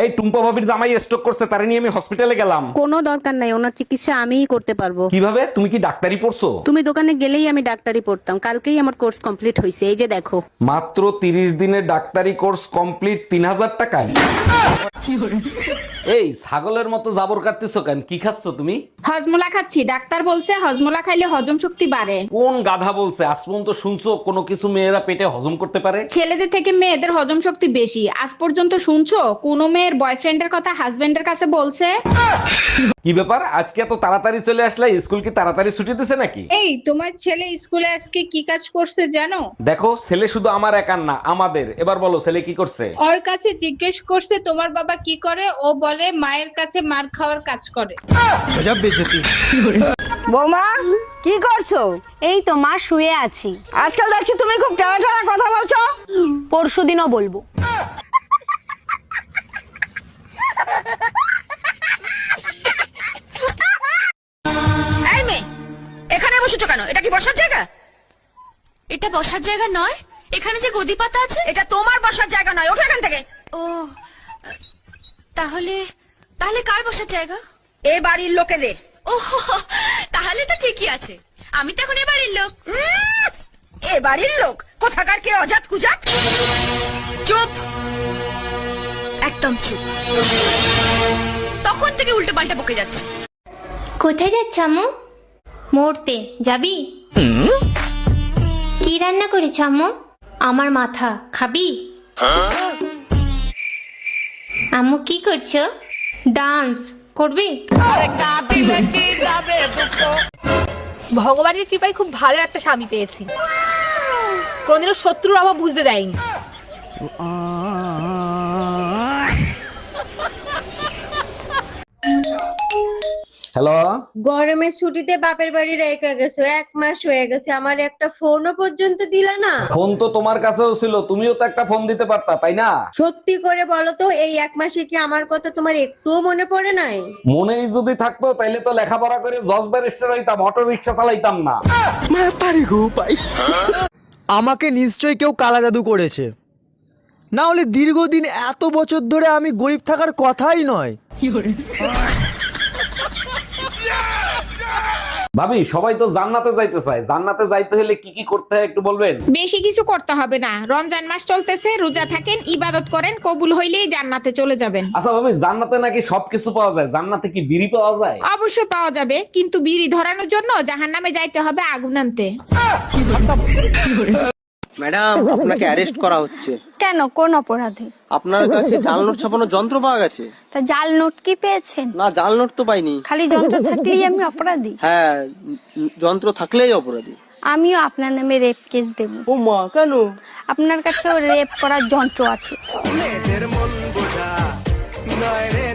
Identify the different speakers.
Speaker 1: এই টুম্পা ভাবির জামাই স্ট্রোক করছে, তারে নিয়ে আমি হসপিটালে গেলাম।
Speaker 2: কোনো দরকার নাই, ওনার চিকিৎসা আমিই করতে পারবো।
Speaker 1: কিভাবে? তুমি কি ডাক্তারি পড়ছো?
Speaker 2: তুমি দোকানে গেলেই আমি ডাক্তারি পড়তাম, কালকেই আমার কোর্স কমপ্লিট হয়েছে, এই যে দেখো।
Speaker 1: মাত্র 30 দিনের ডাক্তারি কোর্স কমপ্লিট 3000 টাকায়? এই ছাগলের মতো জাবর কাটতেছো কেন? কি খাচ্ছ তুমি?
Speaker 3: হজমোলা খাচ্ছি, ডাক্তার বলছে হজমোলা খাইলে হজম শক্তি বাড়ে।
Speaker 1: কোন গাধা বলছে? আজ পর্যন্ত শুনছো কোনো কিছু মেয়েরা পেটে হজম করতে পারে?
Speaker 3: ছেলেদের থেকে মেয়েদের হজম শক্তি বেশি। আজ পর্যন্ত শুনছো কোন মেয়ের বয়ফ্রেন্ডের কথা হাজবেন্ডের কাছে বলছে?
Speaker 1: কি ব্যাপার, আজকে এত তাড়াতাড়ি চলে আসলে? স্কুল কি তাড়াতাড়ি ছুটি দিছে নাকি?
Speaker 4: এই তোমার ছেলে স্কুলে আজকে কি কাজ করছে জানো?
Speaker 1: দেখো, ছেলে শুধু আমার একার না, আমাদের। এবার বলো, ছেলে কি করছে?
Speaker 4: ওর কাছে জিজ্ঞেস করছে তোমার বাবা কি করে, ও বলে মায়ের কাছে মার খাওয়ার কাজ করে।
Speaker 5: বৌমা কি করছো?
Speaker 6: এই তো মা, শুয়ে আছি।
Speaker 5: আজকাল দেখছি তুমি খুব টানা টানা কথা বলছো।
Speaker 6: পরশুদিনও বলবো।
Speaker 5: এই মেয়ে, এখানে বসেছো কেন? এটা কি বসার জায়গা?
Speaker 7: এটা বসার জায়গা নয়, এখানে যে গদি পাতা আছে।
Speaker 5: এটা তোমার বসার জায়গা নয়, ওঠো এখান থেকে।
Speaker 7: ও, তাহলে তাহলে কার বসার জায়গা?
Speaker 5: এ বাড়ির লোকেদের।
Speaker 7: ও, তাহলে তো ঠিকই আছে, আমি তো এখন এ বাড়ির লোক।
Speaker 5: এ বাড়ির লোক কোথাকার কে অজাত কুজাত?
Speaker 7: চুপ, একদম চুপ। তখন থেকে উল্টো পাল্টা বকে যাচ্ছে।
Speaker 8: কোথায় যাচ্ছ আম্মু? মরতে যাবি? কি রান্না করেছ আম্মু? আমার মাথা খাবি? আম্মু কি করছো? ডান্স করবি?
Speaker 6: ভগবানের কৃপায় খুব ভালো একটা স্বামী পেয়েছি, কোনোদিনও শত্রুর অভাব বুঝতে দেয়নি।
Speaker 1: হ্যালো,
Speaker 9: গরমের ছুটিতে বাপের বাড়ি রেখে গেছো, 1 মাস হয়ে গেছে, আমার একটা ফোনও পর্যন্ত দিলা না।
Speaker 1: ফোন তো তোমার কাছেও ছিল, তুমিও তো একটা ফোন দিতে পারতা, তাই না?
Speaker 9: সত্যি করে বলো তো, এই 1 মাসে কি আমার কথা তোমার একটুও মনে পড়ে নাই?
Speaker 1: মনেই যদি থাকতো তাইলে তো লেখাপড়া করে জজ ব্যারিস্টার হইতাম, অটো রিক্সা চালাইতাম না।
Speaker 10: আমাকে নিশ্চয়ই কেউ কালা জাদু করেছে, না হলে দীর্ঘদিন এত বছর ধরে আমি গরিব থাকার কথাই নয়।
Speaker 1: ভাবি, সবাই তো জান্নাতে যাইতে চায়, জান্নাতে যাইতে হলে কি কি করতে হয় একটু বলবেন?
Speaker 3: বেশি কিছু করতে হবে না, রমজান মাস চলতেছে, রোজা থাকেন, ইবাদত করেন, কবুল হইলেই জান্নাতে চলে যাবেন।
Speaker 1: আচ্ছা ভাবি, জান্নাতে নাকি সবকিছু পাওয়া যায়, জান্নাতে কি বিড়ি পাওয়া যায়?
Speaker 3: অবশ্যই পাওয়া যাবে, কিন্তু বিড়ি ধরানোর জন্য জাহান্নামে যাইতে হবে আগুন আনতে।
Speaker 11: ম্যাডাম, আপনাকে অ্যারেস্ট করা হচ্ছে।
Speaker 8: কেন, কোন অপরাধে?
Speaker 11: আপনার কাছে জাল নোট ছাপানোর যন্ত্র পাওয়া গেছে।
Speaker 8: তা জাল নোট কি পেয়েছেন?
Speaker 11: না, জাল নোট তো পাইনি।
Speaker 8: খালি যন্ত্র থাকলেই আমি অপরাধী?
Speaker 11: হ্যাঁ, যন্ত্র থাকলেই অপরাধী।
Speaker 8: আমিও আপনার নামে রেপ কেস দেব।
Speaker 11: ও মা, কেন?
Speaker 8: আপনার কাছেও রেপ করার যন্ত্র আছে।
Speaker 10: মেয়েদের মন বোঝা নয় রে